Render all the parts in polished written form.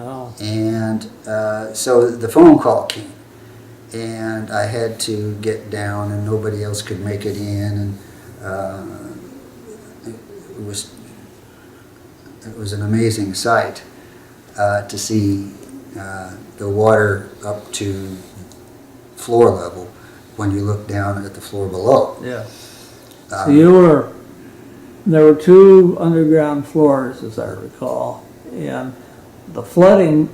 Oh. And so the phone call came, and I had to get down, and nobody else could make it in, and it was an amazing sight to see the water up to floor level when you look down at the floor below. Yeah. So there were 2 underground floors, as I recall, and the flooding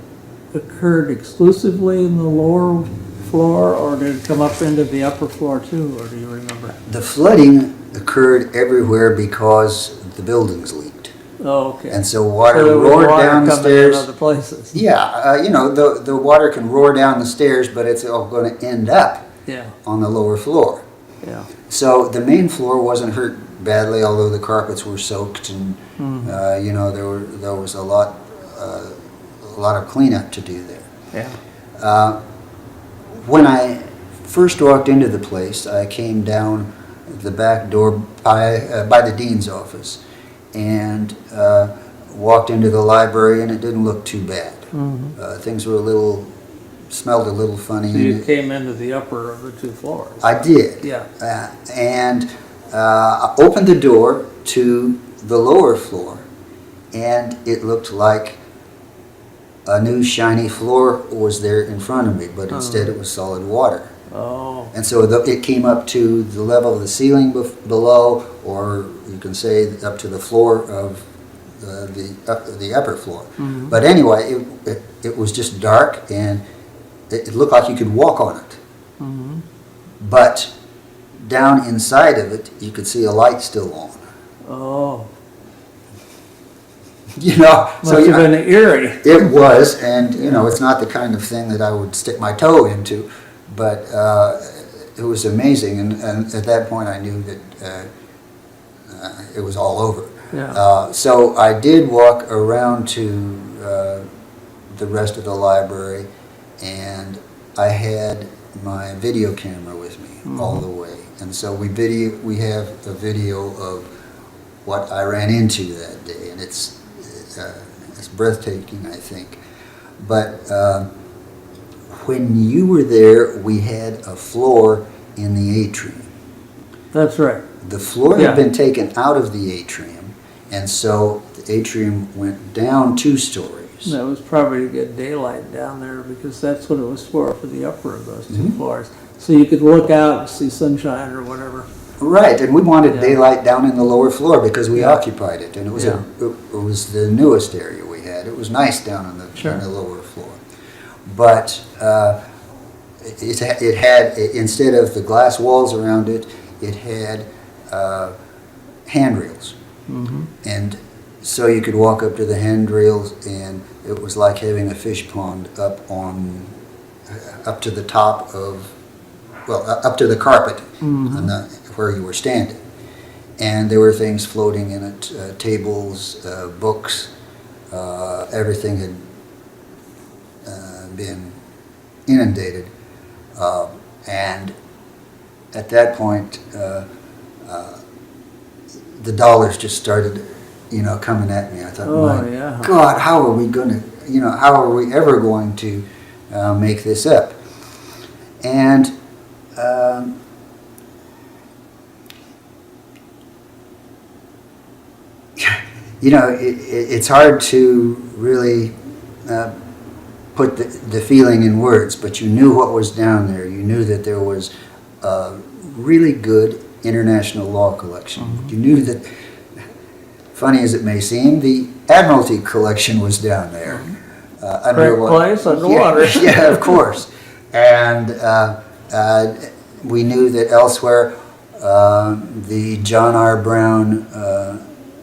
occurred exclusively in the lower floor, or did it come up into the upper floor too, or do you remember? The flooding occurred everywhere because the buildings leaked. Oh, okay. And so water there was roared water down the coming stairs. in other places. Yeah, the water can roar down the stairs, but it's all going to end up Yeah. on the lower floor. Yeah. So the main floor wasn't hurt badly, although the carpets were soaked, and there was a lot of cleanup to do there. Yeah. When I first walked into the place, I came down the back door by the dean's office, and walked into the library, and it didn't look too bad. Things were smelled a little funny. So you came into the upper of the 2 floors. I did. Yeah. And I opened the door to the lower floor, and it looked like a new shiny floor was there in front of me, but instead it was solid water. Oh. And so it came up to the level of the ceiling below, or you can say up to the floor of the upper floor. But anyway, it was just dark, and it looked like you could walk on it. But down inside of it, you could see a light still on. Oh. So Must have been eerie. it was, and it's not the kind of thing that I would stick my toe into, but it was amazing, and at that point I knew that it was all over. Yeah. So I did walk around to the rest of the library, and I had my video camera with me all the way, and so we have a video of what I ran into that day, and it's breathtaking, I think. But when you were there, we had a floor in the atrium. That's right. The floor had been taken out of the atrium, and so the atrium went down 2 stories. That was probably to get daylight down there, because that's what it was for the upper of those 2 floors. So you could look out and see sunshine or whatever. Right, and we wanted daylight down in the lower floor because we occupied it, and it was it was the newest area we had. It was nice down on the lower floor, but it had, instead of the glass walls around it, it had handrails, and so you could walk up to the handrails, and it was like having a fish pond up to the top of, up to the carpet where you were standing. And there were things floating in it, tables, books, everything had been inundated. And at that point, the dollars just started, coming at me. I thought, God, how are we going to, how are we ever going to make this up? And it's hard to really put the feeling in words, but you knew what was down there. You knew that there was a really good international law collection. You knew that, funny as it may seem, the Admiralty collection was down there. Place underwater. Yeah, of course. And we knew that elsewhere, the John R. Brown,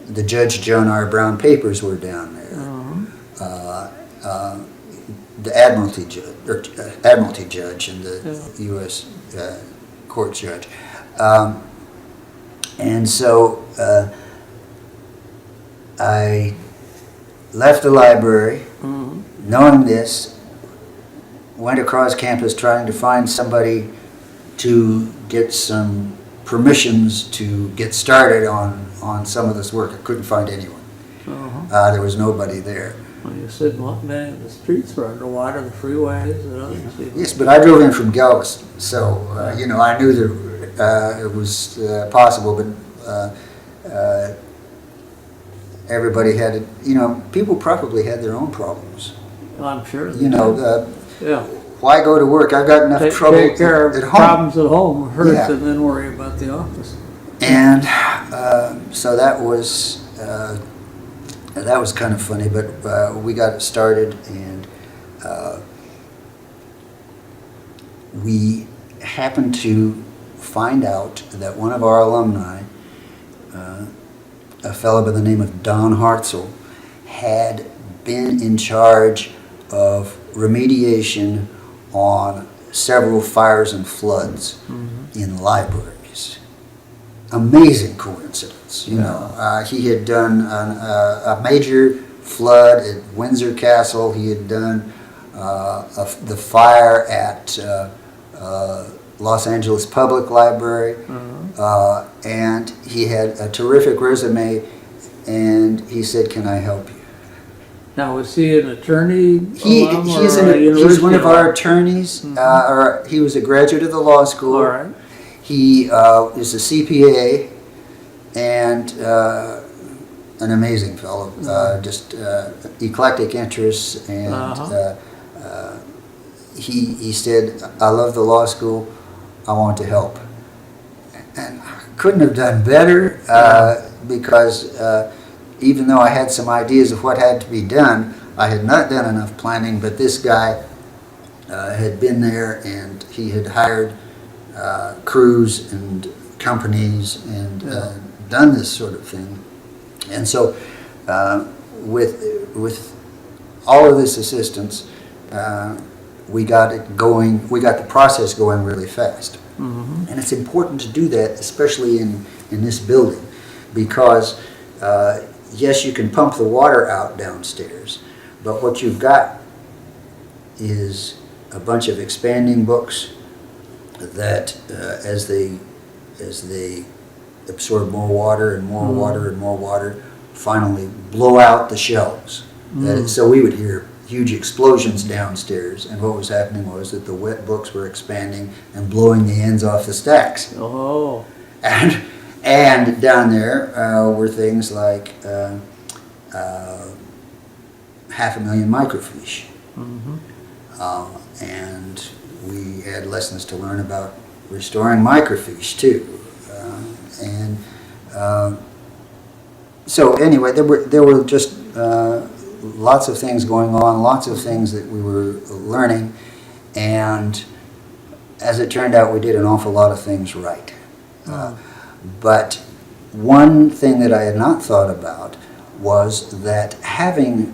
the Judge John R. Brown papers were down there. The Admiralty judge and the U.S. court judge. And so I left the library, knowing this, went across campus trying to find somebody to get some permissions to get started on some of this work. I couldn't find anyone. There was nobody there. Well, you said many of the streets were underwater, the freeways and others. Yes, but I drove in from Galveston, so you know, I knew that it was possible, but everybody had it. You know, people probably had their own problems. I'm sure. You know, yeah. why go to work? I've got enough trouble Take care at of home. problems at home first, Yeah. and then worry about the office. And so that was kind of funny, but we got it started, and we happened to find out that one of our alumni, a fellow by the name of Don Hartzell, had been in charge of remediation on several fires and floods in libraries. Amazing coincidence, you know. He had done a major flood at Windsor Castle. He had done the fire at Los Angeles Public Library, and he had a terrific resume, and he said, "Can I help you?" Now, was he an attorney? He's one of our attorneys, or he was a graduate of the law school. All right. He is a CPA, and an amazing fellow, just eclectic interests, and he said, "I love the law school, I want to help." And I couldn't have done better, because even though I had some ideas of what had to be done, I had not done enough planning, but this guy had been there, and he had hired crews and companies and done this sort of thing. And so with all of this assistance, we got it going, we got the process going really fast. And it's important to do that, especially in this building, because yes, you can pump the water out downstairs, but what you've got is a bunch of expanding books that as they absorb more water and more water and more water, finally blow out the shelves. So we would hear huge explosions downstairs, and what was happening was that the wet books were expanding and blowing the ends off the stacks. Oh. And down there were things like 500,000 microfiche. And we had lessons to learn about restoring microfiche too. So anyway, there were just lots of things going on, lots of things that we were learning, and as it turned out, we did an awful lot of things right. But one thing that I had not thought about was that having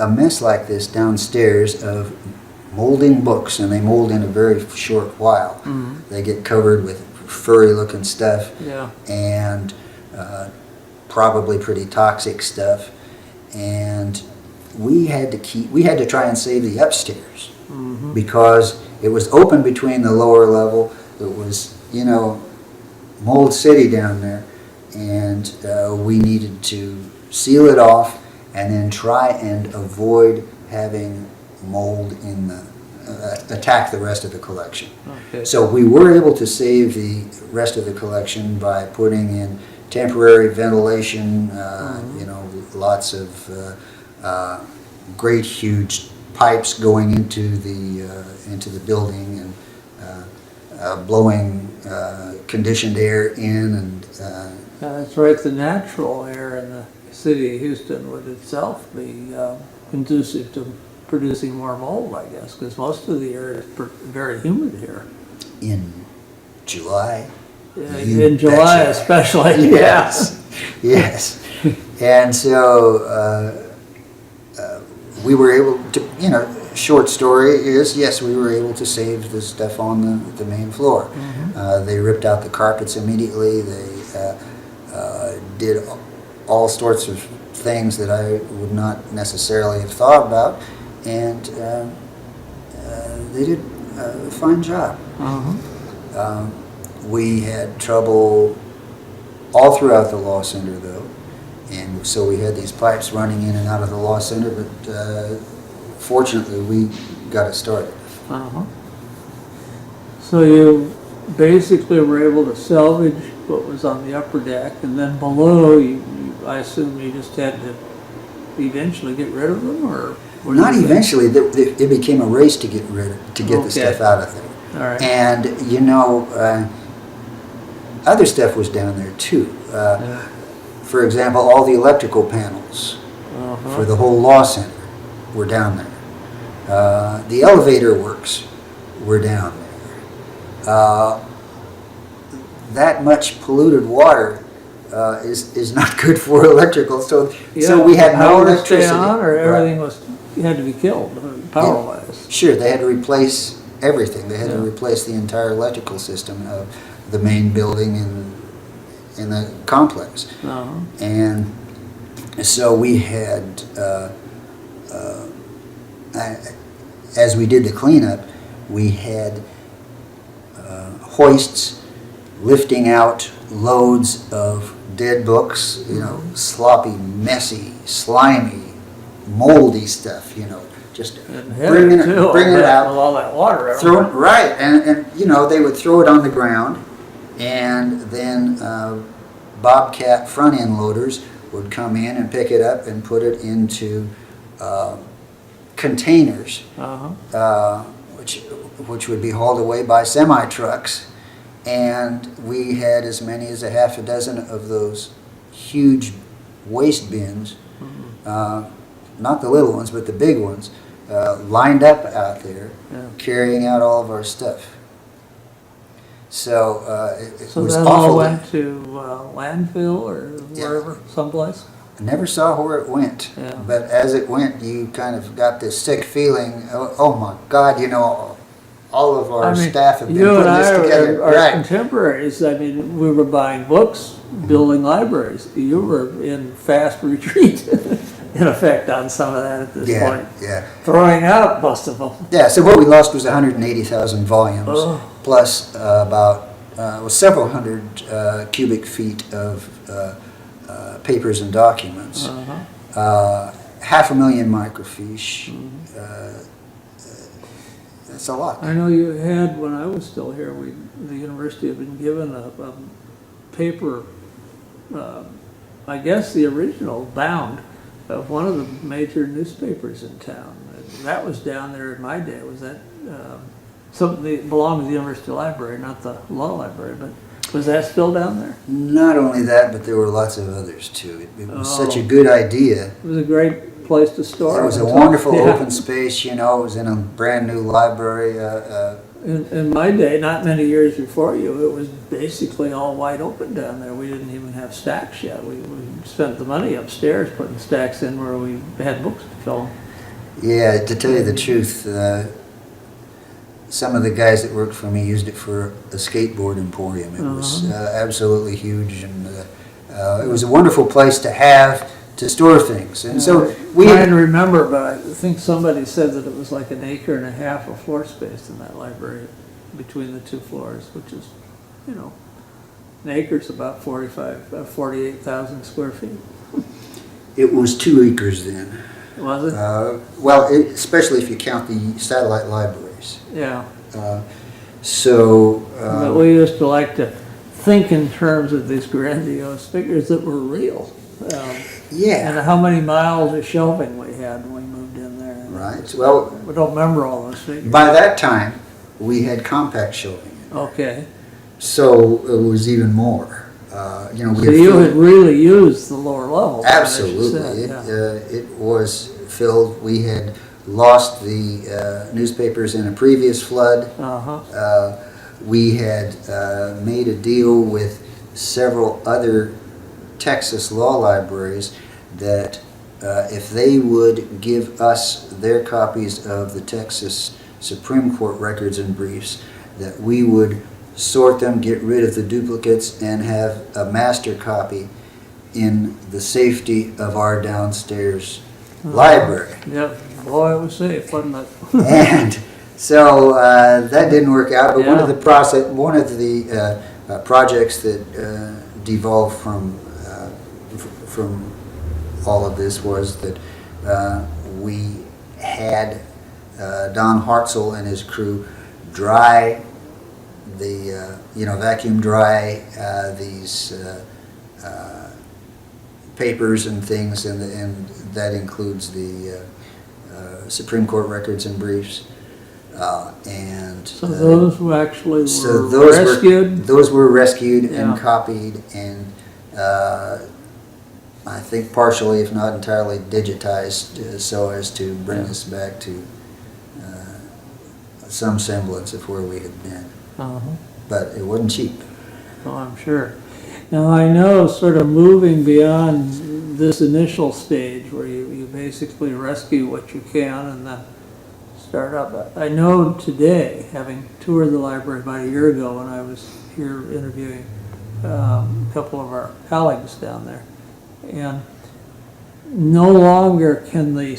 a mess like this downstairs of molding books, and they mold in a very short while. They get covered with furry looking stuff, and probably pretty toxic stuff, and we had to try and save the upstairs, because it was open between the lower level. It was, you know, mold city down there, and we needed to seal it off and then try and avoid having mold in the attack the rest of the collection. So we were able to save the rest of the collection by putting in temporary ventilation, you know, lots of great huge pipes going into the building, and blowing conditioned air in, and that's right. The natural air in the city of Houston would itself be conducive to producing more mold, I guess, because most of the air is very humid here. In July. In July especially. Yes, yes. And so we were able to, you know, short story is, yes, we were able to save the stuff on the main floor. They ripped out the carpets immediately. They did all sorts of things that I would not necessarily have thought about, and they did a fine job. We had trouble all throughout the law center, though, And so we had these pipes running in and out of the law center, but fortunately we got it started. Uh-huh. So you basically were able to salvage what was on the upper deck, and then below, I assume you just had to eventually get rid of them, or? what Not did you do? eventually, it became a race to get the Okay. stuff out of there. All right. And, you know, other stuff was down there too. Yeah. For example, all the electrical panels Uh-huh. for the whole law center were down there. The elevator works were down there. That much polluted water is not good for electrical, so we had no Power electricity. stay on, or Right. everything had to be killed, power-wise? Sure, they had to replace everything. They had to Yeah. replace the entire electrical system of the main building in the complex. Uh-huh. And so we had, as we did the cleanup, we had hoists lifting out loads of dead books, you know, sloppy, messy, slimy, moldy stuff, you know, just And bringing heavy, too, it with out. all that water Throw everywhere. it, right, and you know, they would throw it on the ground, and then Bobcat front end loaders would come in and pick it up and put it into containers, Uh-huh. which would be hauled away by semi trucks, and we had as many as a half a dozen of those huge waste bins, not the little ones, but the big ones, lined up out there, Yeah. carrying out all of our stuff. So it So was that awful. all went to landfill or Yeah. wherever, someplace? I never saw where it went, Yeah. but as it went, you kind of got this sick feeling. Oh my God! You know, all of our I mean, staff have been you putting and this I together. are Right? contemporaries. I mean, we were buying books, building libraries. You were in fast retreat, in effect, on some of that at this Yeah, point. yeah, Throwing out most of them. yeah. So what we lost was 180,000 volumes, Oh. plus several hundred cubic feet of papers and documents. Uh-huh. 500,000 microfiche. That's a lot. I know you had, when I was still here, the university had been given a paper, I guess the original bound of one of the major newspapers in town. That was down there in my day. Was that something that belonged to the university library, not the law library, but was that still down there? Not only that, but there were lots of others too. It was such a Oh. good idea. It was a great place to store. It was a them. wonderful Yeah. open space, you know. It was in a brand new library. In my day, not many years before you, it was basically all wide open down there. We didn't even have stacks yet. We spent the money upstairs putting stacks in where we had books to fill. Yeah, to tell you the truth, some of the guys that worked for me used it for a skateboard emporium. It was absolutely huge, and it was a wonderful place to have to store things. And so we I trying to remember, but I think somebody said that it was like an acre and a half of floor space in that library between the two floors, which is, you know, an acre's about 48,000 square feet. it was 2 acres then. Was it? Especially if you count the satellite libraries. Yeah. But we used to like to think in terms of these grandiose figures that were real. Yeah. And how many miles of shelving we had when we moved in there. Right. Well, We don't remember all those figures. by that time, we had compact shelving, Okay. so it was even more. You know, we So had you filled- had really used the lower level. as you absolutely. said, It was filled. We had lost the newspapers in a previous flood. Uh-huh. We had made a deal with several other Texas law libraries that if they would give us their copies of the Texas Supreme Court records and briefs, that we would sort them, get rid of the duplicates, and have a master copy in the safety of our downstairs library. Yep. Boy, it was safe, wasn't it? And so that didn't work out. But one of Yeah. the projects that devolved from all of this was that we had Don Hartzell and his crew dry vacuum dry these papers and things, and that includes the Supreme Court records and briefs. So those were actually rescued? Those were rescued Yeah. and copied, and I think partially, if not entirely, digitized so as to bring us back to some semblance of where we had been. But it wasn't cheap. Oh, I'm sure. Now, I know, sort of moving beyond this initial stage where you basically rescue what you can and then start up. I know today, having toured the library about a year ago when I was here interviewing a couple of our colleagues down there, and no longer can the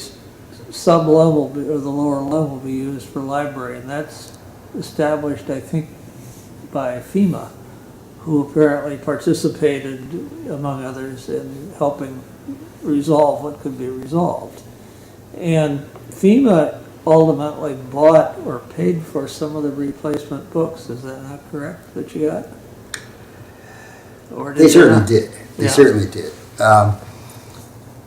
sub-level or the lower level be used for library, and that's established, I think, by FEMA, who apparently participated, among others, in helping resolve what could be resolved. And FEMA ultimately bought or paid for some of the replacement books. Is that not correct, that you got? Or They certainly did. They certainly did.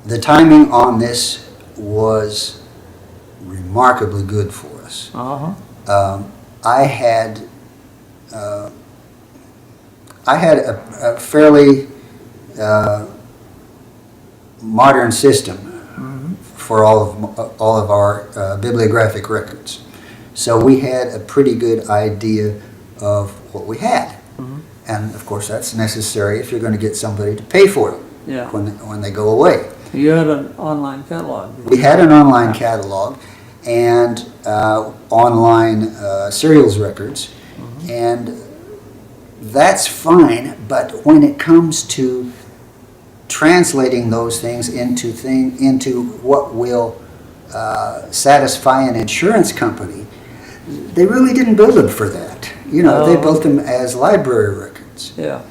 The timing on this was remarkably good for us. I had a fairly modern system for all of our bibliographic records, so we had a pretty good idea of what we had, and of course that's necessary if you're going to get somebody to pay for them when they go away. You had an online catalog. We had an online catalog and online serials records, and that's fine, but when it comes to translating those things into what will satisfy an insurance company, they really didn't build them for that. They built them as library records. Yeah.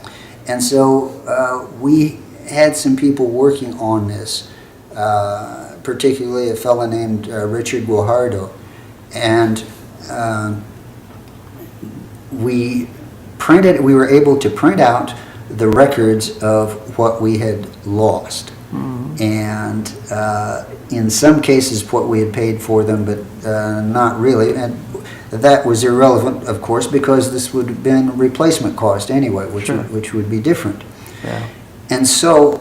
And so we had some people working on this, particularly a fellow named Richard Guajardo, and we were able to print out the records of what we had lost, and in some cases what we had paid for them, but not really, and that was irrelevant, of course, because this would have been replacement cost anyway, which would be different. Yeah. And so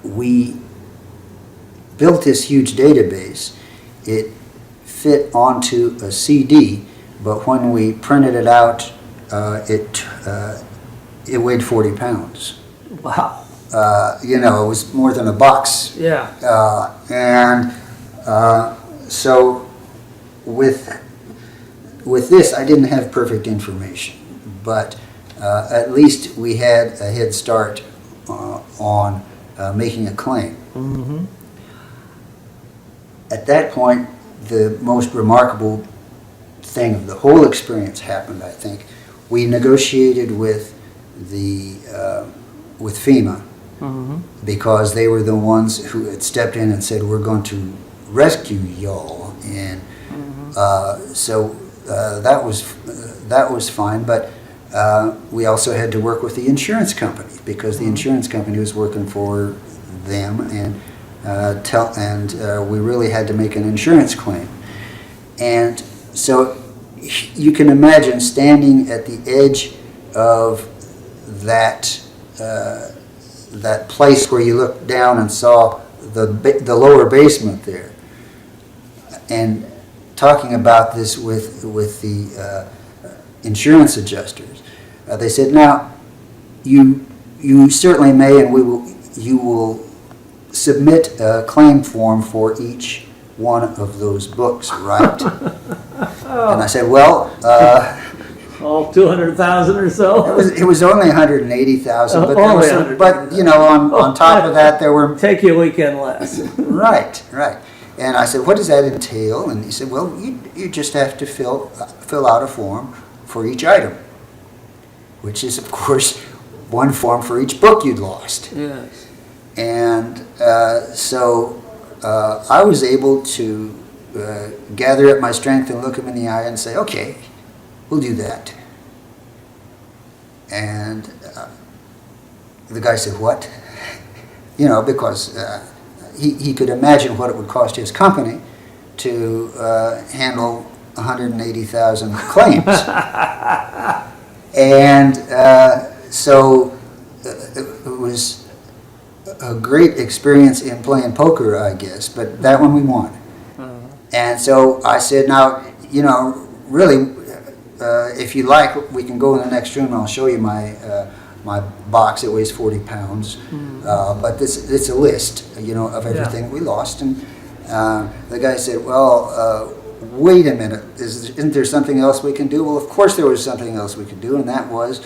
we built this huge database. It fit onto a CD, but when we printed it out, it weighed 40 pounds. Wow. It was more than a box. Yeah. So with this, I didn't have perfect information, but at least we had a head start on making a claim. At that point, the most remarkable thing of the whole experience happened, I think. We negotiated with FEMA because they were the ones who had stepped in and said, we're going to rescue y'all, and so that was fine, but we also had to work with the insurance company because the insurance company was working for them, and we really had to make an insurance claim. And so you can imagine standing at the edge of that place where you looked down and saw the lower basement there, and talking about this with the insurance adjusters. They said, now you certainly may, and you will submit a claim form for each one of those books, right? And I said, well, all 200,000 or so. It was only 180,000, but only on top of that there were take you a weekend less. right. And I said, what does that entail? And he said, well, you just have to fill out a form for each item, which is of course one form for each book you'd lost. Yes. And so I was able to gather up my strength and look him in the eye and say, okay, we'll do that. And the guy said, what? You know, because he could imagine what it would cost his company to handle 180,000 claims. And so it was a great experience in playing poker, I guess, but that one we won. And so I said, now, you know, really, if you like, we can go in the next room and I'll show you my box. It weighs 40 pounds. But it's a list, you know, of everything we lost. And the guy said, well, wait a minute, isn't there something else we can do? Well, of course there was something else we could do, and that was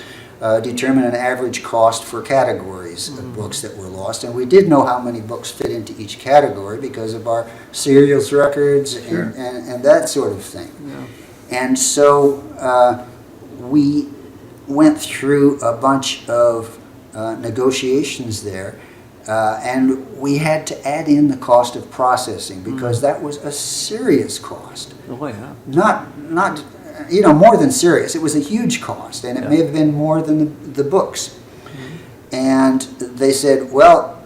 determine an average cost for categories of books that were lost. And we did know how many books fit into each category because of our serials records and that sort of thing. Yeah. And so we went through a bunch of negotiations there, and we had to add in the cost of processing because that was a serious cost. Oh, yeah. Not you know, more than serious. It was a huge cost, and it may have been more than the books. And they said, well,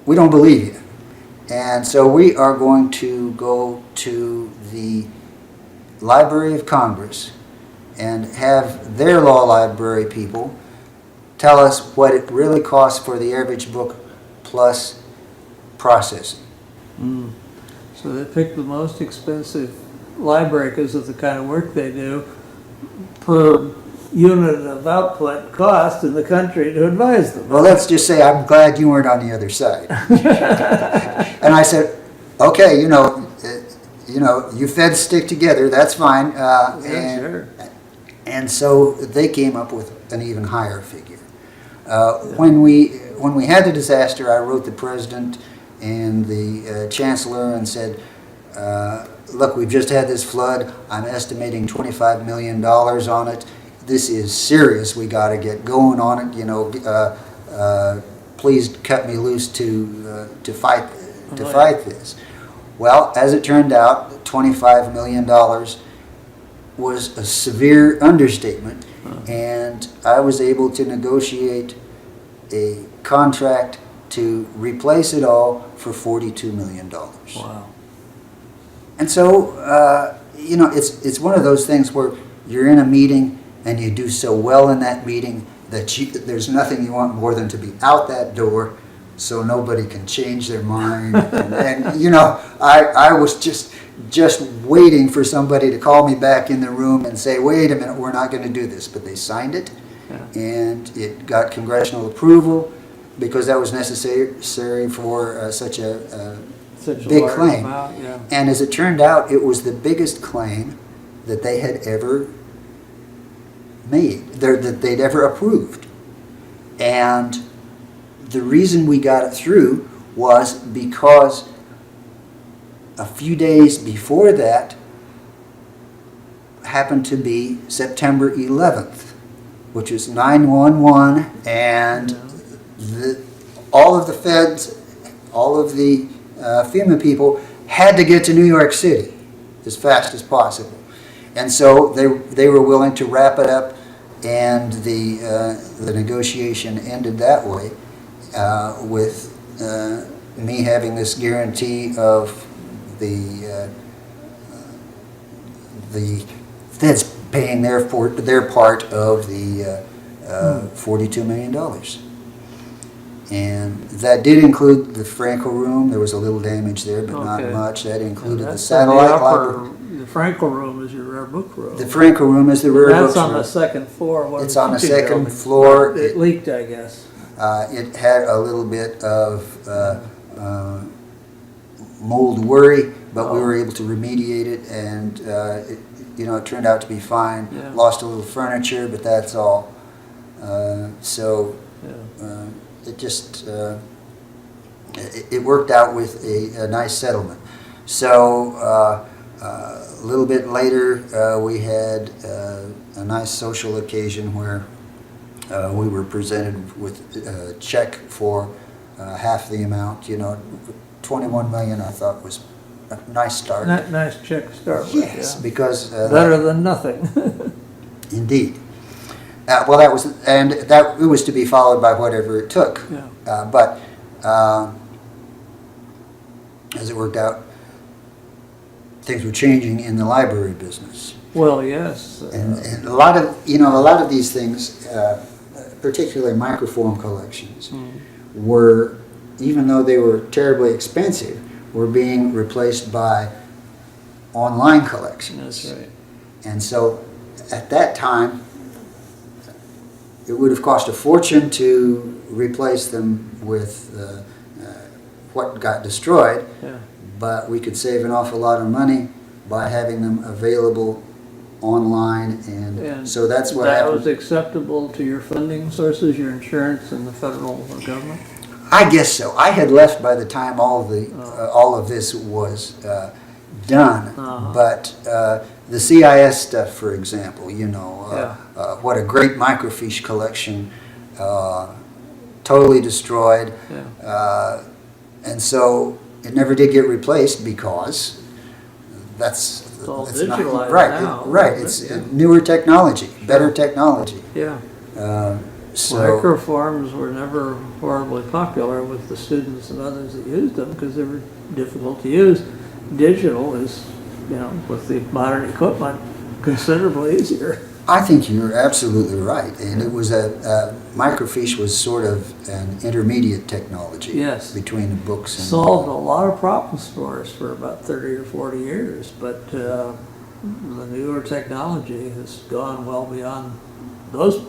we don't believe you. And so we are going to go to the Library of Congress and have their law library people tell us what it really costs for the average book plus processing. So they picked the most expensive library because of the kind of work they do per unit of output cost in the country to advise them. Well, let's just say I'm glad you weren't on the other side. And I said, okay, you know, you feds stick together, that's fine. And so they came up with an even higher figure. When we had the disaster, I wrote the president and the chancellor and said, look, we've just had this flood. I'm estimating $25 million on it. This is serious. We got to get going on it. You know, please cut me loose to fight this. Well, as it turned out, $25 million was a severe understatement, and I was able to negotiate a contract to replace it all for $42 million. Wow. And so, you know, it's one of those things where you're in a meeting and you do so well in that meeting that there's nothing you want more than to be out that door so nobody can change their mind. and you know, I was just waiting for somebody to call me back in the room and say, wait a minute, we're not going to do this. But they signed it, and it got congressional approval because that was necessary for such a big claim. And as it turned out, it was the biggest claim that they had ever made, that they'd ever approved. And the reason we got it through was because a few days before that happened to be September 11th, which is 9/11, and all of the feds, all of the FEMA people had to get to New York City as fast as possible. And so they were willing to wrap it up, and the negotiation ended that way with me having this guarantee of the feds paying their part of the $42 million. And that did include the Frankel room. There was a little damage there, but not much. That included the satellite library. The Frankel room is your rare book room. The Frankel room is the rare book room. That's on the second floor. It's on the second floor. It leaked, I guess. It had a little bit of mold worry, but we were able to remediate it, and it turned out to be fine. Yeah. Lost a little furniture, but that's all. It just it worked out with a nice settlement. So a little bit later, we had a nice social occasion where we were presented with a check for half the amount. 21 million I thought was a nice start. Nice check to start with. Yes, Yeah. because Better than nothing. indeed. Well, that was, and that it was to be followed by whatever it took. Yeah. But as it worked out, things were changing in the library business, Well, yes. and a lot of these things, particularly microform collections, were, even though they were terribly expensive, were being replaced by online collections. That's right. And so, at that time, it would have cost a fortune to replace them with what got destroyed, Yeah. but we could save an awful lot of money by having them available online, and so that's what that happened. was acceptable to your funding sources, your insurance, and the federal government? I guess so. I had left by the time all of this was done, but the CIS stuff, for example, what a great microfiche collection, totally destroyed, and so it never did get replaced because that's all that's not digitalized right. now, Right, isn't it's it? Yeah. newer technology, better technology. Yeah. So Microforms were never horribly popular with the students and others that used them because they were difficult to use. Digital is, with the modern equipment, considerably easier. I think you're absolutely right, and it was microfiche was sort of an intermediate technology. Yes. Between the books and Solved a lot of problems for us for about 30 or 40 years, but the newer technology has gone well beyond those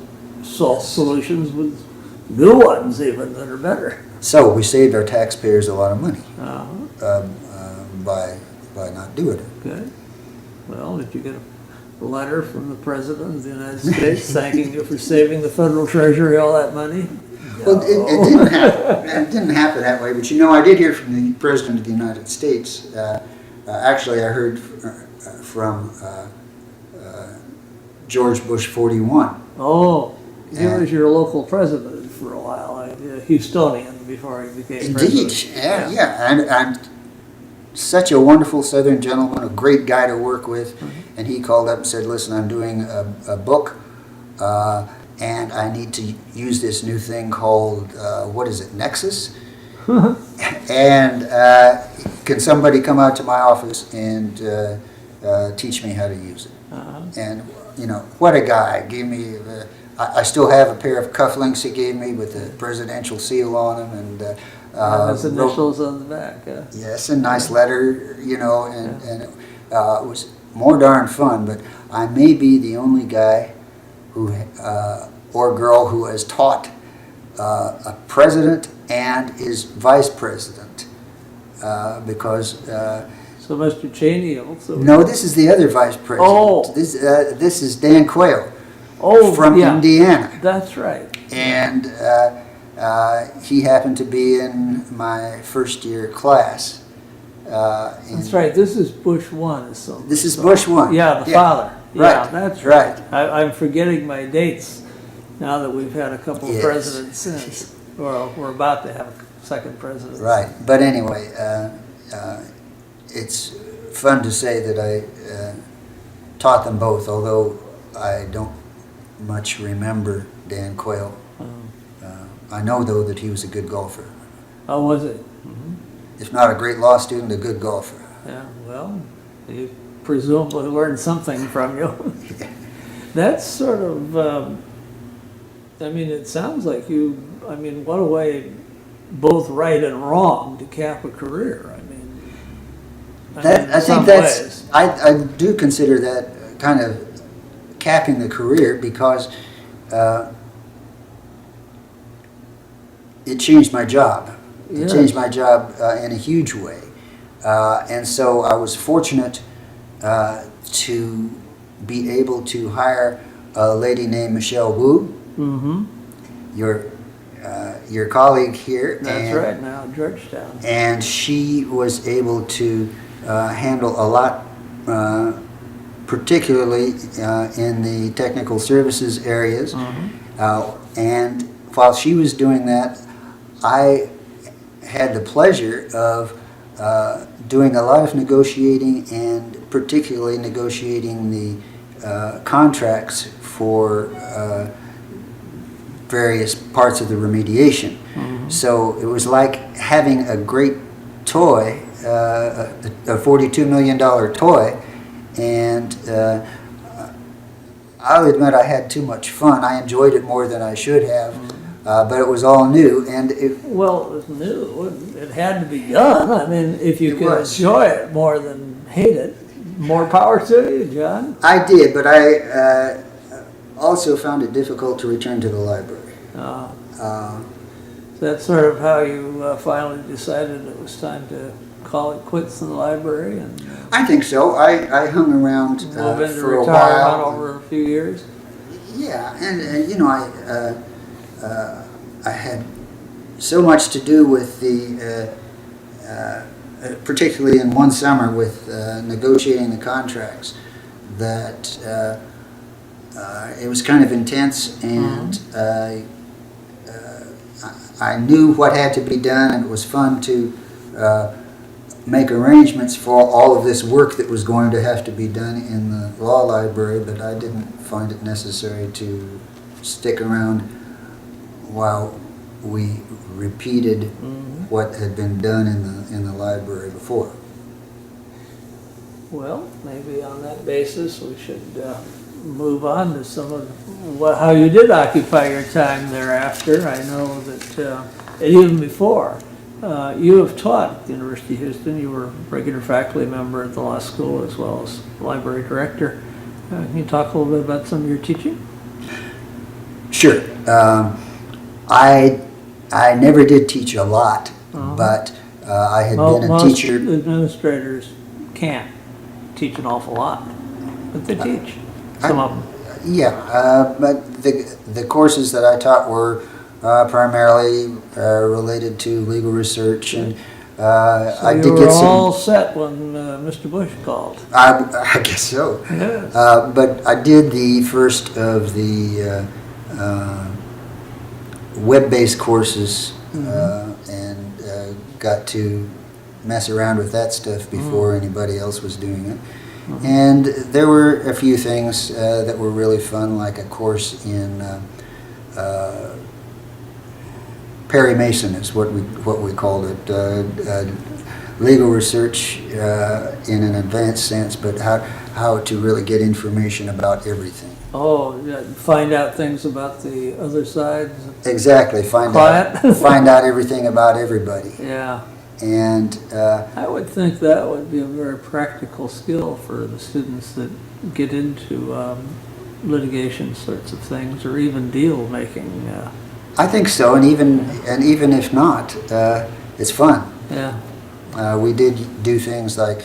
solutions with new ones even that are better. So we saved our taxpayers a lot of money Uh-huh. by not doing it. Good. Well, did you get a letter from the President of the United States thanking you for saving the federal treasury all that money? Well, it didn't happen. It didn't happen that way. But I did hear from the President of the United States. Actually, I heard from George Bush 41. Oh, he was your local president for a while, a Houstonian before he became Indeed, president. yeah. And such a wonderful Southern gentleman, a great guy to work with. And he called up and said, "Listen, I'm doing a book, and I need to use this new thing called, Nexus? And can somebody come out to my office and teach me how to use it?" And, what a guy. Gave me, I still have a pair of cufflinks he gave me with the presidential seal on them. And his initials on the back. yes, a nice letter, and it was more darn fun. But I may be the only guy who or girl who has taught a president and his vice president, because So Mr. Cheney also. no, this is the other vice president. Oh. This is Dan Quayle from yeah. Indiana, That's right. and he happened to be in my first year class. That's right. This is Bush 1. This is Bush 1. Yeah, the father. Right. Yeah, that's right. I'm forgetting my dates now that we've had a couple of Yes. presidents since. Well, we're about to have a second president. Right. But anyway, it's fun to say that I taught them both, although I don't much remember Dan Quayle. I know, though, that he was a good golfer. Oh, was it? If not a great law student, a good golfer. Yeah, well, he presumably learned something from you. That's sort of, it sounds like what a way, both right and wrong, to cap a career. I do consider that kind of capping the career, because it changed my job. It changed my job in a huge way. And so I was fortunate to be able to hire a lady named Michelle Wu, your colleague here. That's right, now at Georgetown. And she was able to handle a lot, particularly in the technical services areas. And while she was doing that, I had the pleasure of doing a lot of negotiating, and particularly negotiating the contracts for various parts of the remediation. So it was like having a great toy, a $42 million toy, and I'll admit I had too much fun. I enjoyed it more than I should have, but it was all new, and Well, it was new. It had to be done. I mean, if you could enjoy it more than hate it, more power to you, John. I did, but I also found it difficult to return to the library. That's sort of how you finally decided it was time to call it quits in the library and I think so. I hung around move into for a retirement while. over a few years. Yeah, and you know, I had so much to do with the, particularly in one summer with negotiating the contracts, that it was kind of intense, and I knew what had to be done, and it was fun to make arrangements for all of this work that was going to have to be done in the law library, but I didn't find it necessary to stick around while we repeated what had been done in the library before. Well, maybe on that basis we should move on to some of how you did occupy your time thereafter. I know that and even before, you have taught at the University of Houston. You were a regular faculty member at the law school as well as library director. Can you talk a little bit about some of your teaching? Sure. I never did teach a lot, but I had been a teacher. Most administrators can't teach an awful lot, but they teach some of them. Yeah, but the courses that I taught were primarily related to legal research, and I did get some. All set when Mr. Bush called. I guess so. Yes. But I did the first of the web-based courses, and got to mess around with that stuff before anybody else was doing it. And there were a few things that were really fun, like a course in Perry Mason is what we called it, legal research in an advanced sense, but how to really get information about everything. Oh, yeah, find out things about the other side. Exactly, find out everything about everybody. Yeah. And I would think that would be a very practical skill for the students that get into litigation sorts of things, or even deal making. I think so, and even if not, it's fun. Yeah. We did do things like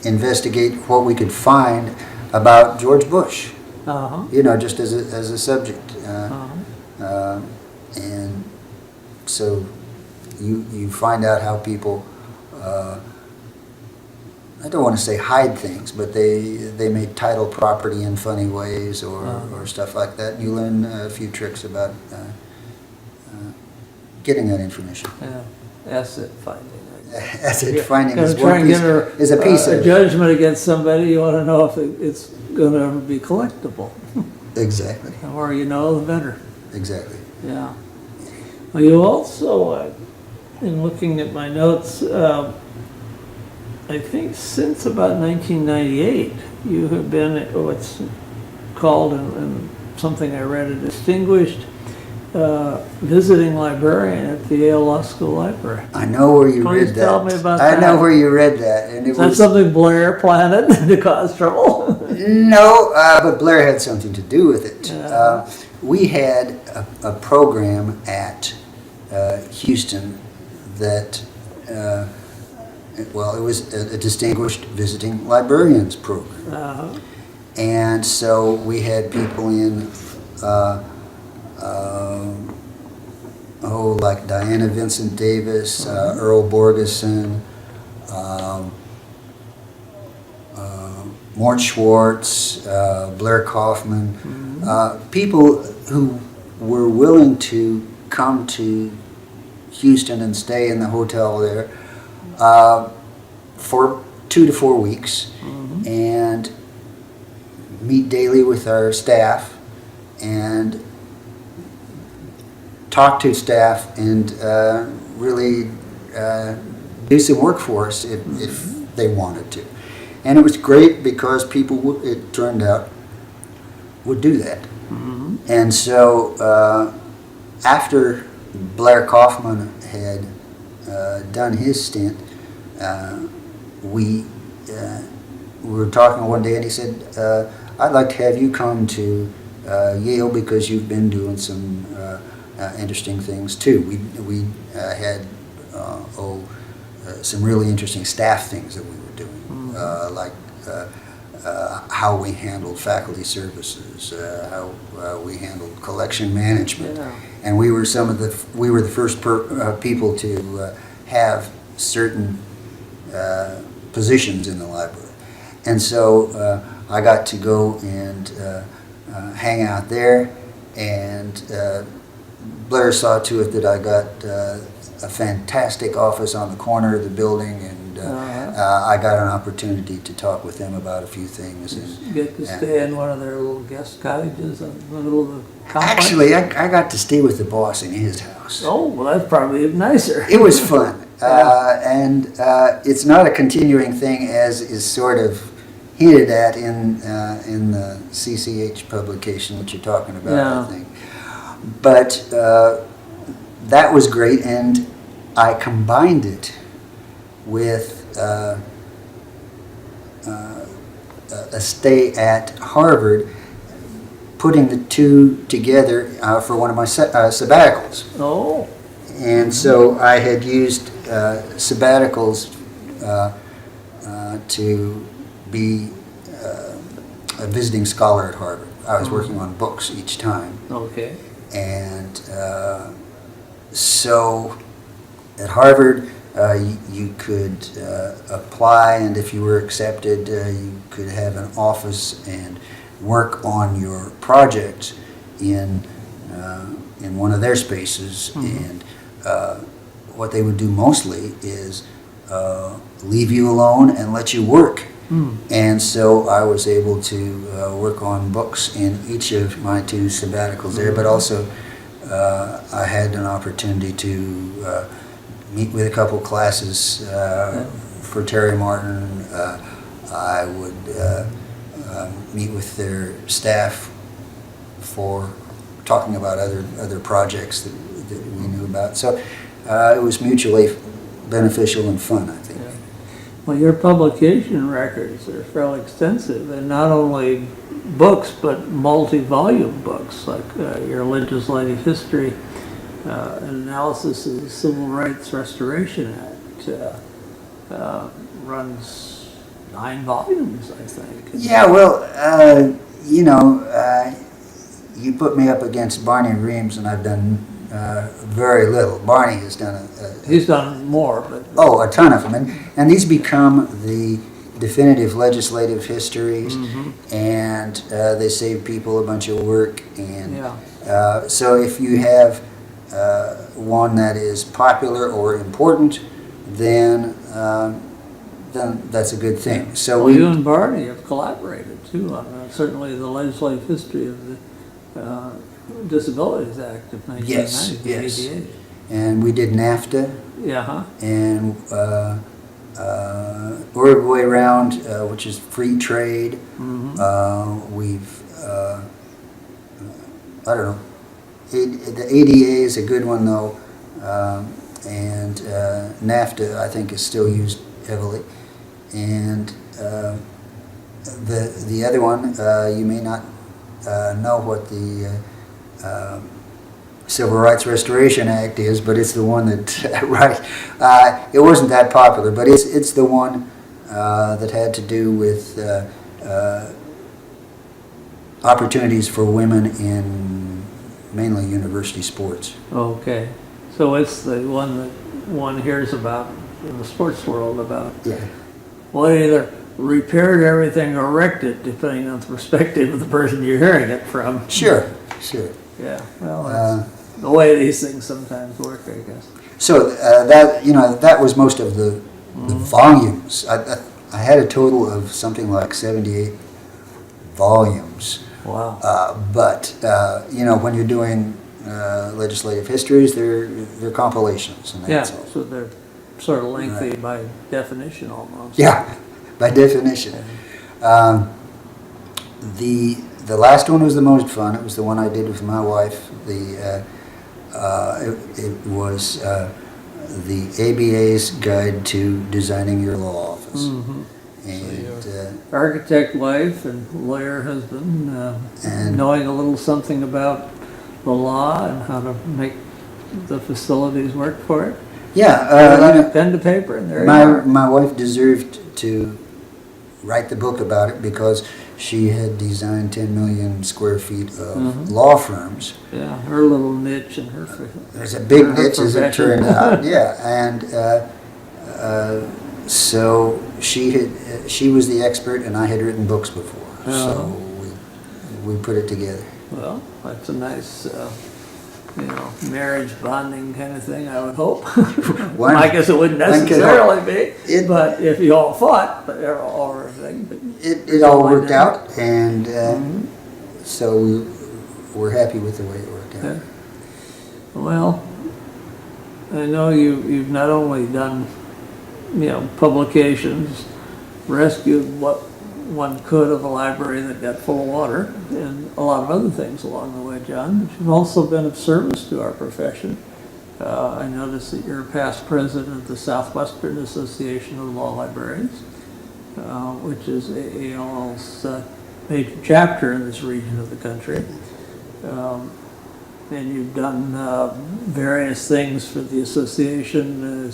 investigate what we could find about George Bush. You know, just as a subject, and so you find out how people. I don't want to say hide things, but they may title property in funny ways or stuff like that. And you learn a few tricks about getting that information. Yeah, asset finding. Asset finding is a a piece of a judgment against somebody. You want to know if it's going to ever be collectible. Exactly. The more you know, the better. Exactly. Yeah. Well, you also, in looking at my notes, I think since about 1998, you have been what's called, in something I read, a distinguished visiting librarian at the Yale Law School Library. I know where you read that. Please tell me about that. I know where you read that. And Is that something Blair planted to cause trouble? No, but Blair had something to do with it. Yeah. We had a program at Houston that, well, it was a distinguished visiting librarians program. And so we had people in, like Diana Vincent Davis, Mort Schwartz, Blair Kaufman, people who were willing to come to Houston and stay in the hotel there for 2 to 4 weeks and meet daily with our staff and talk to staff and really do some work for us if they wanted to. And it was great because people, it turned out, would do that. And so after Blair Kaufman had done his stint, we were talking one day and he said, I'd like to have you come to Yale because you've been doing some interesting things too. We had some really interesting staff things that we were doing, like how we handled faculty services, how we handled collection management, and we were the first people to have certain positions in the library, and so I got to go and hang out there, and Blair saw to it that I got a fantastic office on the corner of the building, and I got an opportunity to talk with them about a few things. You get to stay in one of their little guest cottages in the middle of the complex? Actually, I got to stay with the boss in his house. Oh, well, that's probably even nicer. It was fun. And it's not a continuing thing as is sort of hinted at in the CCH publication, which you're talking about, I think. But that was great, and I combined it with a stay at Harvard, putting the two together for one of my sabbaticals. Oh. And so I had used sabbaticals to be a visiting scholar at Harvard. I was working on books each time. Okay. And so at Harvard, you could apply, and if you were accepted, you could have an office and work on your projects in one of their spaces. And what they would do mostly is leave you alone and let you work. And so I was able to work on books in each of my 2 sabbaticals there, but also I had an opportunity to meet with a couple classes for Terry Martin. I would meet with their staff for talking about other projects that we knew about. So it was mutually beneficial and fun, I think. Well, your publication records are fairly extensive, and not only books, but multi-volume books, like your legislative history, analysis of the Civil Rights Restoration Act, runs 9 volumes, I think. Yeah, well, you put me up against Barney Reams, and I've done very little. Barney has done he's done more, but a ton of them, and these become the definitive legislative histories, and they save people a bunch of work. And so if you have one that is popular or important, then that's a good thing. So you and Barney have collaborated too on certainly the legislative history of the Disabilities Act of 1990. Yes. And we did NAFTA. And Uruguay Round, which is free trade. We've I don't know. The ADA is a good one though, and NAFTA I think is still used heavily. And the other one, you may not know what the Civil Rights Restoration Act is, but it's the one that it wasn't that popular, but it's the one that had to do with opportunities for women in mainly university sports. Okay, so it's the one that one hears about in the sports world about. Yeah. Well, either repaired everything or wrecked it, depending on the perspective of the person you're hearing it from. Sure. Yeah, well, that's the way these things sometimes work, I guess. So that was most of the volumes. I had a total of something like 78 volumes. Wow. But when you're doing legislative histories, they're compilations, and that's all. So they're sort of lengthy by definition almost. Yeah, by definition. The last one was the most fun. It was the one I did with my wife. It was the ABA's Guide to Designing Your Law Office. Mm-hmm. And so architect wife and lawyer husband, and knowing a little something about the law and how to make the facilities work for it. Yeah, pen to paper, and there you are. my wife deserved to write the book about it because she had designed 10 million square feet of law firms. Yeah, her little niche and her. There's a big niche, as it profession. turned out. Yeah, and so she was the expert, and I had written books before, so we put it together. Well, that's a nice, marriage bonding kind of thing, I would hope. I guess it wouldn't necessarily be, but if you all fought or everything. It all worked out, and so we're happy with the way it worked out. Okay. Well, I know you've not only done, publications, rescued what one could of a library that got full of water, and a lot of other things along the way, John, but you've also been of service to our profession. I noticed that you're past president of the Southwestern Association of Law Librarians, which is AAL's major chapter in this region of the country. And you've done various things for the association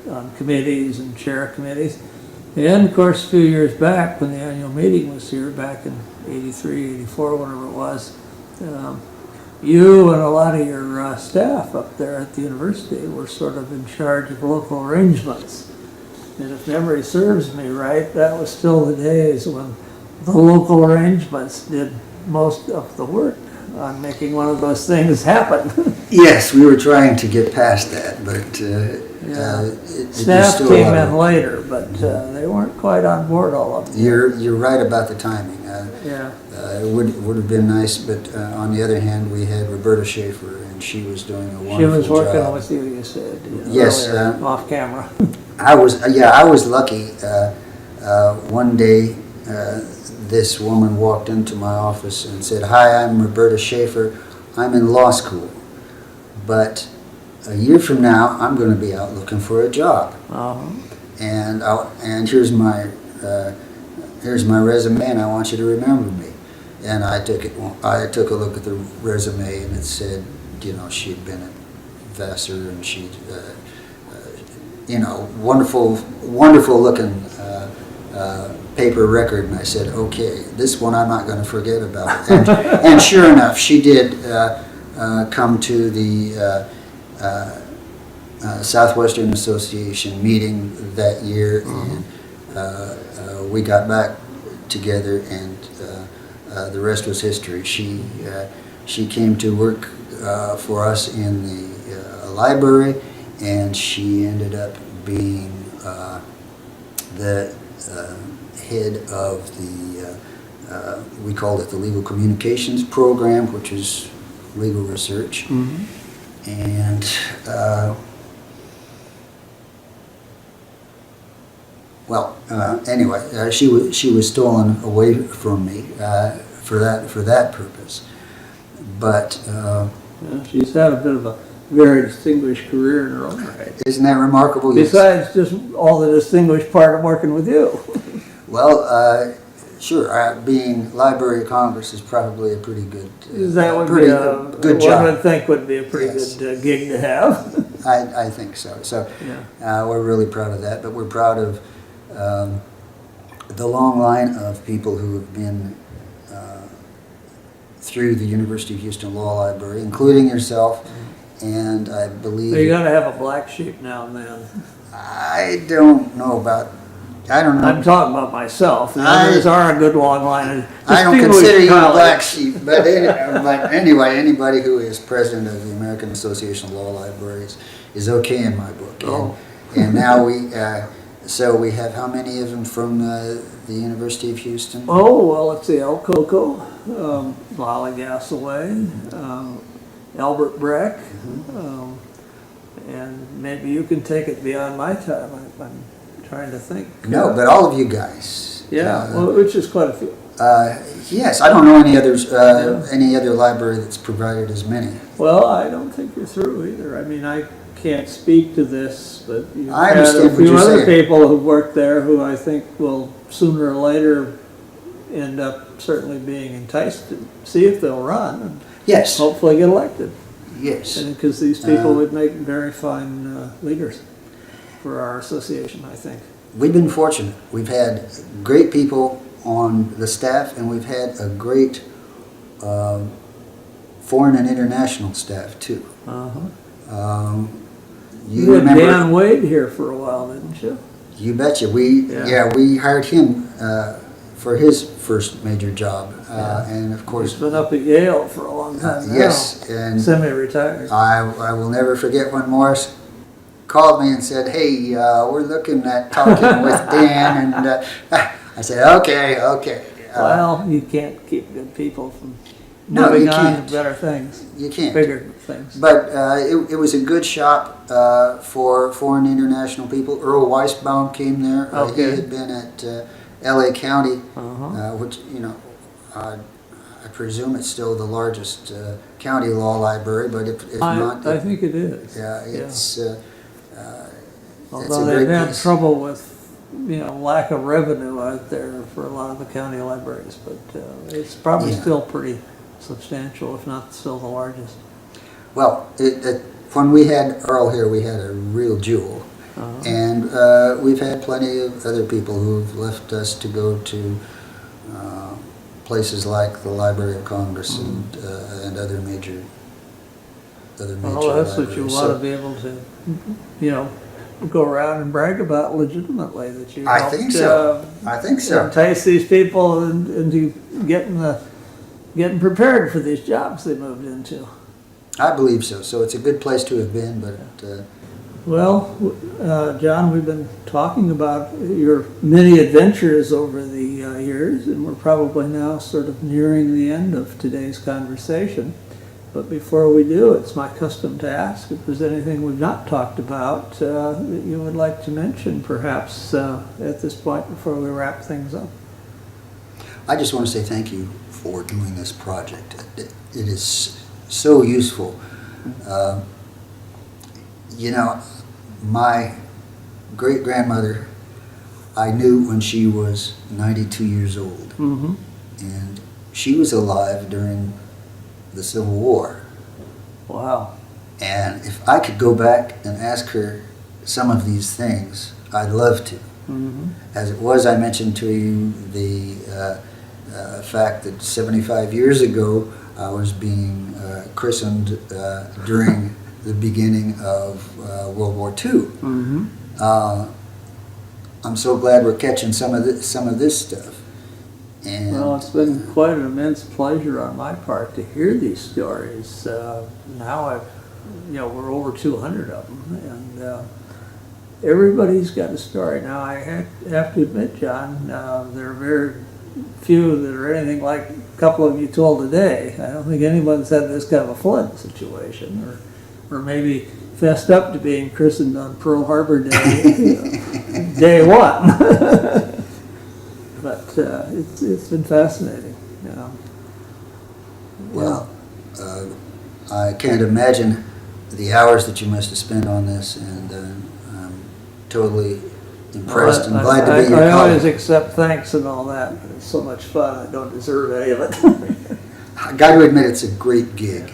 on committees and chair committees. And of course, a few years back, when the annual meeting was here, back in 83, 84, whatever it was, you and a lot of your staff up there at the university were sort of in charge of local arrangements. And if memory serves me right, that was still the days when the local arrangements did most of the work on making one of those things happen. Yes, we were trying to get past that, but staff came in later, but they weren't quite on board all of them. You're right about the timing. It would have been nice, but on the other hand, we had Roberta Schaffer, and she was doing a wonderful job. She was working with you, you said. Yes, earlier, off camera. I was lucky. One day, this woman walked into my office and said, "Hi, I'm Roberta Schaffer. I'm in law school, but a year from now, I'm going to be out looking for a job. And here's my resume, and I want you to remember me." And I took a look at the resume, and it said, she'd been at Vassar, and she'd, wonderful looking paper record. And I said, okay, this one I'm not going to forget about. And sure enough, she did come to the Southwestern Association meeting that year, and we got back together, and the rest was history. She came to work for us in the library, and she ended up being the head of the, we called it the Legal Communications Program, which is legal research. And anyway, she was stolen away from me for that purpose. But she's had a bit of a very distinguished career in her own right. Isn't that remarkable? Besides just all the distinguished part of working with you. Well, sure. Being Library of Congress is probably a pretty good. That would be a good job. One would think would be a pretty good gig to have. I think so. So we're really proud of that, but we're proud of the long line of people who have been through the University of Houston Law Library, including yourself, and I believe... So you got to have a black sheep now and then. I don't know about I don't know. I'm talking about myself. The I- others are a good long line of I don't distinguished consider you a colleagues. black sheep, but anyway, anybody who is president of the American Association of Law Libraries is okay in my book. Oh. And now so we have how many of them from the University of Houston? Oh, well, let's see, El Coco, Lolly Gassaway, Albert Breck, and maybe you can take it beyond my time. I'm trying to think. No, but all of you guys. Yeah, well, which is quite a few. Yes, I don't know any others, any other library that's provided as many. Well, I don't think you're through either. I mean, I can't speak to this, but you've I had understand a what few you're other saying. people who've worked there who I think will sooner or later end up certainly being enticed to see if they'll run and Yes, hopefully get elected. yes. Because these people would make very fine leaders for our association, I think. We've been fortunate. We've had great people on the staff, and we've had a great foreign and international staff too. Uh-huh. You You had remember? Dan Wade here for a while, didn't you? You betcha. Yeah. We hired him for his first major job, and of He's course, been up at Yale for a long time now. yes. And Semi-retired. I will never forget when Morris called me and said, "Hey, we're looking at talking with Dan," and I said, "Okay." Well, you can't keep good people from No, moving you on can't. to better things, You can't. bigger things. But it was a good shop for foreign international people. Earl Weisbaum came there. He Okay. had been at L.A. County, Uh-huh. which, I presume it's still the largest county law library, but if not, I think it is. yeah, it's Although a they've great had place. trouble with, lack of revenue out there for a lot of the county libraries, but it's probably Yeah. still pretty substantial, if not still the largest. Well, when we had Earl here, we had a real jewel. Uh-huh. And we've had plenty of other people who've left us to go to places like the Library of Congress and other major Well, that's what you libraries. want to So be able to, go around and brag about legitimately, that you I helped, think so. I think so. entice these people into getting prepared for these jobs they moved into. I believe so. So it's a good place to have been, but Well, John, we've been talking about your many adventures over the years, and we're probably now sort of nearing the end of today's conversation. But before we do, it's my custom to ask if there's anything we've not talked about that you would like to mention, perhaps, at this point before we wrap things up. I just want to say thank you for doing this project. It is so useful. My great-grandmother, I knew when she was 92 years old. Mm-hmm. And she was alive during the Civil War. Wow. And if I could go back and ask her some of these things, I'd love to. Mm-hmm. As it was, I mentioned to you the fact that 75 years ago I was being christened during the beginning of World War II. Mm-hmm. I'm so glad we're catching some of this stuff. And Well, it's been quite an immense pleasure on my part to hear these stories. Now we're over 200 of them, and everybody's got a story. Now, I have to admit, John, there are very few that are anything like a couple of you told today. I don't think anyone's had this kind of a flood situation, or maybe fessed up to being christened on Pearl Harbor Day, day one. But it's been fascinating. Well, I can't imagine the hours that you must have spent on this, and I'm totally impressed and glad to be your I always colleague. accept thanks and all that, but it's so much fun, I don't deserve any of it. I got to admit, it's a great gig.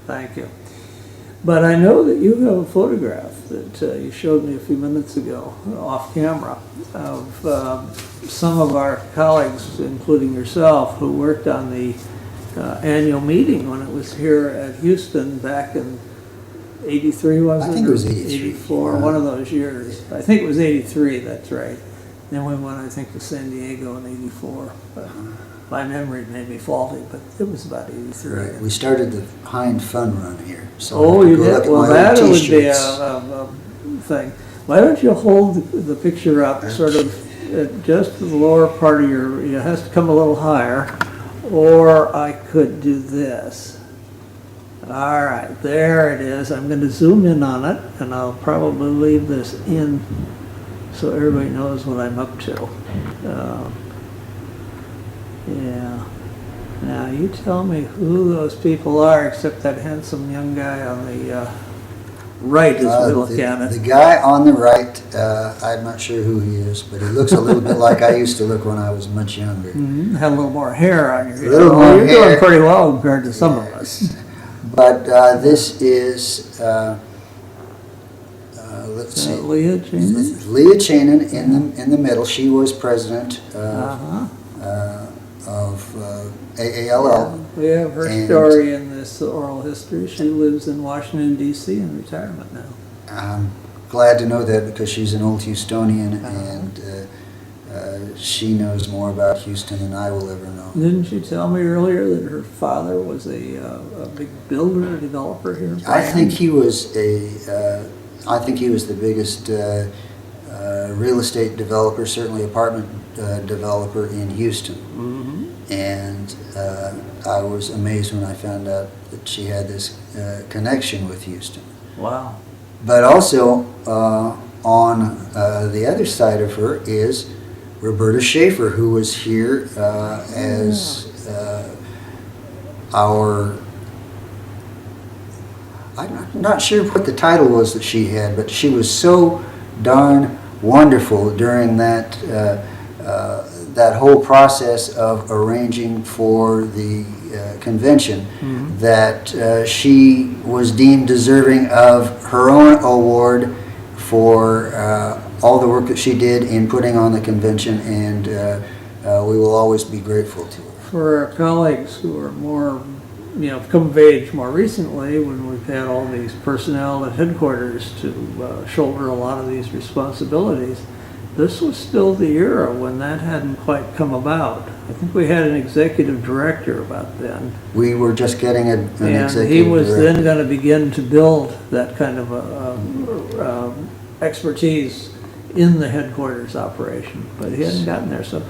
Thank you. But I know that you have a photograph that you showed me a few minutes ago, off camera, of some of our colleagues, including yourself, who worked on the annual meeting when it was here at Houston back in 83, was it? I think it was 83. 84, one of those years. I think it was 83, that's right. Then we went, I think, to San Diego in '84. But my memory may be faulty, but it was about '83. Right. We started the Hind Fun Run here. So Oh, you did? Well, that would be a T-shirts. thing. Why don't you hold the picture up sort of at just the lower part of your, it has to come a little higher, or I could do this. All right, there it is. I'm going to zoom in on it, and I'll probably leave this in so everybody knows what I'm up to. Yeah. Now, you tell me who those people are, except that handsome young guy on the right as we look at it. The guy on the right, I'm not sure who he is, but he looks a little bit like I used to look when I was much younger. Mm-hmm. Had a little more hair on your head. You're doing pretty well compared to some of us. But this is, let's see. Leah James? Leah Chanin in the middle. She was president of AALL. Yeah, we have her story in this oral history. She lives in Washington, D.C. in retirement now. I'm glad to know that because she's an old Houstonian and she knows more about Houston than I will ever know. Didn't you tell me earlier that her father was a big builder, a developer here? I think he was I think he was the biggest real estate developer, certainly apartment developer in Houston. Mm-hmm. And I was amazed when I found out that she had this connection with Houston. Wow. But also on the other side of her is Roberta Schaffer, who was here as our, I'm not sure what the title was that she had, but she was so darn wonderful during that that whole process of arranging for the convention, that she was deemed deserving of her own award for all the work that she did in putting on the convention, and we will always be grateful to her. For our colleagues who are more, come of age more recently, when we've had all these personnel at headquarters to shoulder a lot of these responsibilities, this was still the era when that hadn't quite come about. I think we had an executive director about then. We were just getting an executive director. He was then going to begin to build that kind of expertise in the headquarters operation, but he hadn't gotten there. So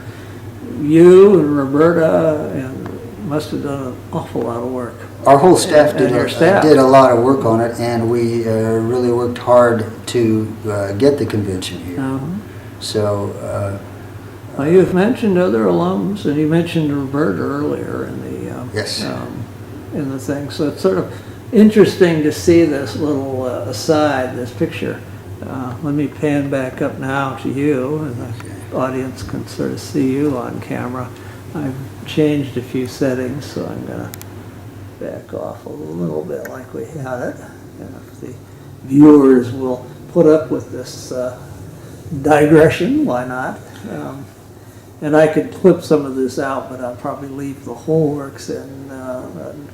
you and Roberta must have done an awful lot of work. Our whole staff did a lot of work on it, and we really worked hard to get the convention here. So, well, you've mentioned other alums, and you mentioned Roberta earlier in the yes, in the thing. So it's sort of interesting to see this little aside, this picture. Let me pan back up now to you, and the audience can sort of see you on camera. I've changed a few settings, so I'm going to back off a little bit like we had it. And if the viewers will put up with this digression, why not? And I could clip some of this out, but I'll probably leave the whole works in,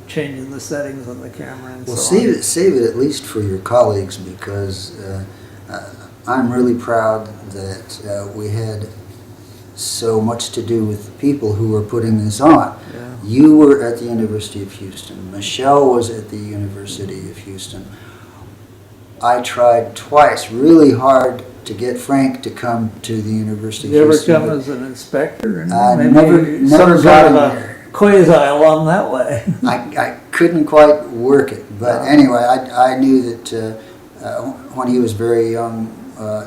changing the settings on the camera and well, so on. save it at least for your colleagues, because I'm really proud that we had so much to do with the people who were putting this on. Yeah. You were at the University of Houston. Michelle was at the University of Houston. I tried twice really hard to get Frank to come to the University of Houston. Did you ever come as an inspector? Never some got sort in of there. a quasi-alum that way. I couldn't quite work it, but anyway, I knew that when he was very young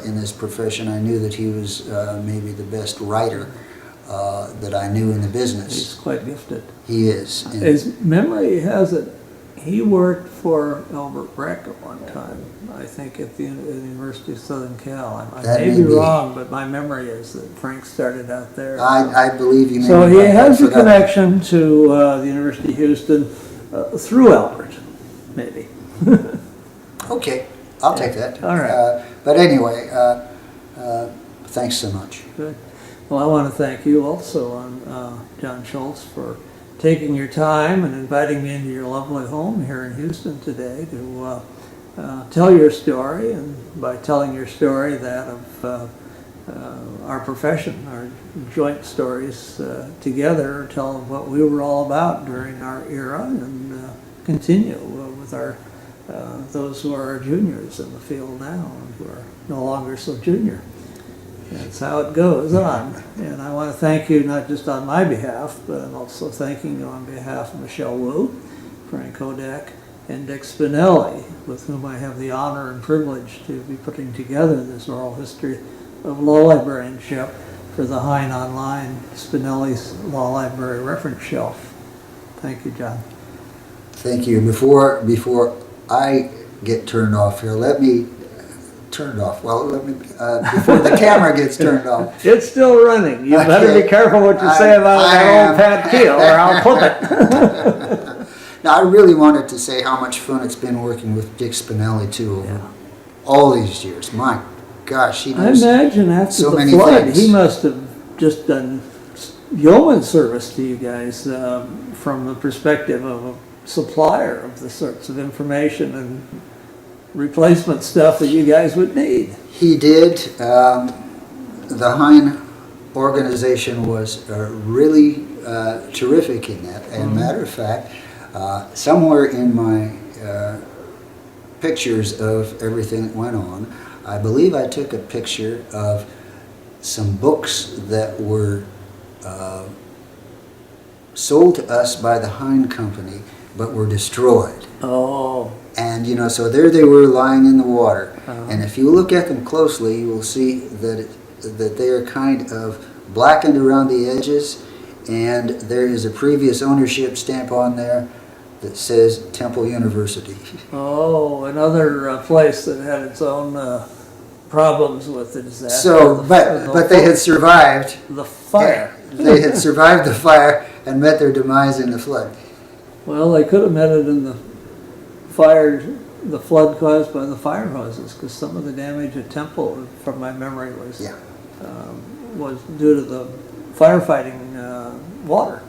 in this profession, I knew that he was maybe the best writer that I knew in the business. He's quite gifted. He is. His memory has it, he worked for Albert Breck at one time, I think, at the University of Southern Cal. I may be wrong, but my memory is that Frank started out there. I believe you may So be he right has for a that. connection to the University of Houston through Albert, maybe. Okay, I'll take that. All right. But anyway, thanks so much. Good. Well, I want to thank you also, Jon Schultz, for taking your time and inviting me into your lovely home here in Houston today to tell your story, and by telling your story, that of our profession, our joint stories together, tell what we were all about during our era, and continue with our those who are our juniors in the field now and who are no longer so junior. That's how it goes on. And I want to thank you not just on my behalf, but I'm also thanking you on behalf of Michelle Wu, Frank Hodak, and Dick Spinelli, with whom I have the honor and privilege to be putting together this oral history of law librarianship for the Hine Online Spinelli's Law Library Reference Shelf. Thank you, John. Thank you. Before I get turned off here, let me turn off. Well, let me before the camera gets turned off. It's still running. You better be careful what you say about that old Pat Keel, or I'll clip it. Now, I really wanted to say how much fun it's been working with Dick Spinelli too over all these years. My gosh, he knows I imagine after so the many flood, things. he must have just done yeoman service to you guys from the perspective of a supplier of the sorts of information and replacement stuff that you guys would need. He did. The Hine organization was really terrific in that. And matter of fact, somewhere in my pictures of everything that went on, I believe I took a picture of some books that were sold to us by the Hine Company, but were destroyed. Oh. And, you know, so there they were lying in the water. And if you look at them closely, you will see that that they are kind of blackened around the edges, and there is a previous ownership stamp on there that says Temple University. Oh, another place that had its own problems with the disaster. So, but they had survived. The fire. They had survived the fire and met their demise in the flood. Well, they could have met it in the fire, the flood caused by the fire hoses, because some of the damage at Temple, from my memory, was due to the firefighting water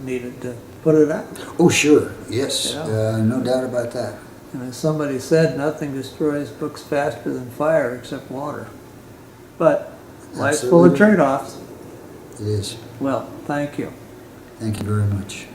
needed to put it out. Oh, sure. Yes. No doubt about that. And as somebody said, nothing destroys books faster than fire except water. But life's full of trade-offs. It is. Well, thank you. Thank you very much.